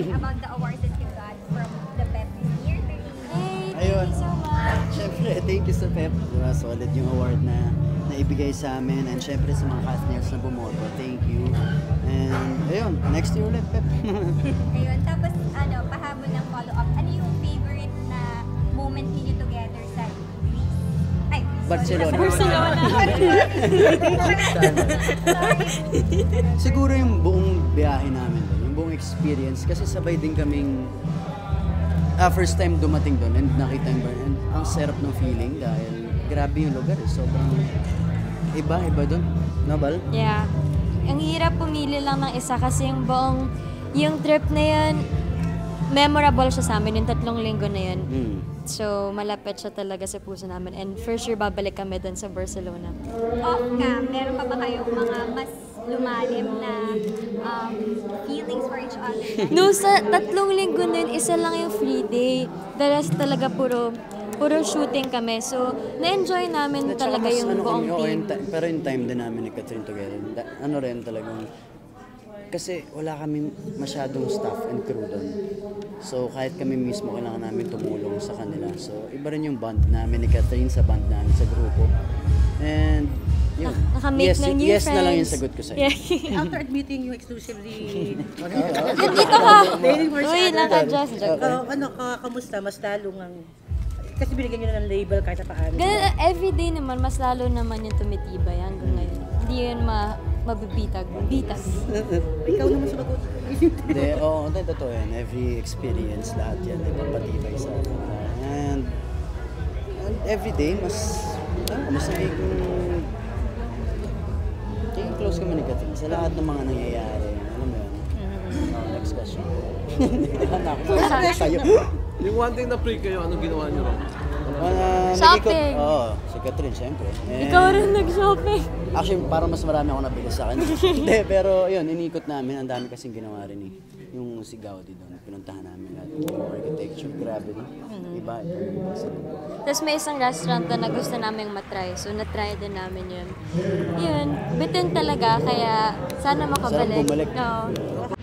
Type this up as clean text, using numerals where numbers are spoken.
about the awards that you got from the PEP this year. Hey, thank Ayun. you so much. Siyempre, thank you sa PEP. Diba, solid yung award na naibigay sa amin. And siyempre sa mga castmates na bumoto, thank you. And ayun, next year ulit, PEP. Ayun, tapos pahabol ng follow-up. Ano yung favorite na moment niyo together sa Greece? Ay, Barcelona. Barcelona. Siguro yung buong biyahe namin doon, yung buong experience. Kasi sabay din kaming first time dumating doon and nakita yung burn. And ang sarap ng feeling dahil grabe yung lugar. Sobrang iba doon. Nabal? Yeah. Ang hirap pumili lang ng isa kasi yung trip na yun, memorable siya sa amin, yung 3 linggo na yun. So, malapit siya talaga sa puso namin. And for sure, babalik kami doon sa Barcelona. Off cam, meron pa ba kayong mga mas lumalim na feelings for each other? No, sa 3 linggo na yun, isa lang yung free day. The rest talaga puro shooting kami. So, na-enjoy namin At saka talaga mas yung buong team. pero yung time din namin ni Catherine together, ano rin talagang, kasi wala kami masyadong staff and crew doon. So kahit kami mismo kailangan namin tumulong sa kanila. So iba rin yung bond namin ni Catherine sa band namin sa grupo. And yun, Nakamake ng new yes friends. na lang yung sagot ko sa'yo. Yeah. After admitting you exclusively Dito ka! dating for Uy, each other, naka-adjust. kamusta? Mas lalo ng... Kasi binigyan nyo na ng label kahit sa paano. Ganun, everyday naman, mas lalo naman yung tumitibay hanggang ngayon. Hindi yun mabibitag. Bitag. Ikaw naman sumagot. Hindi, totoo yan. Every experience, lahat yan, ipapatibay sa akin. And every day, mas naging close kami ni Catherine sa lahat ng mga nangyayari. Alam mo yun? Next question. Sa'yo. Yung one thing na pre kayo, anong ginawa niyo ron? Shopping. Si Catherine, siyempre. Ikaw rin nag-shopping. Actually, parang mas marami ako nabili sa kanya. Hindi, pero yun, inikot namin. Ang dami kasing ginawa rin eh. Yung si Gaudi doon, pinuntahan namin lahat. Yung architecture, grabe no? Iba. Tapos may isang restaurant na gusto naming matry. So, natry din namin yun. Yun, bitin talaga. Kaya, sana makabalik. Sarap bumalik. Oo.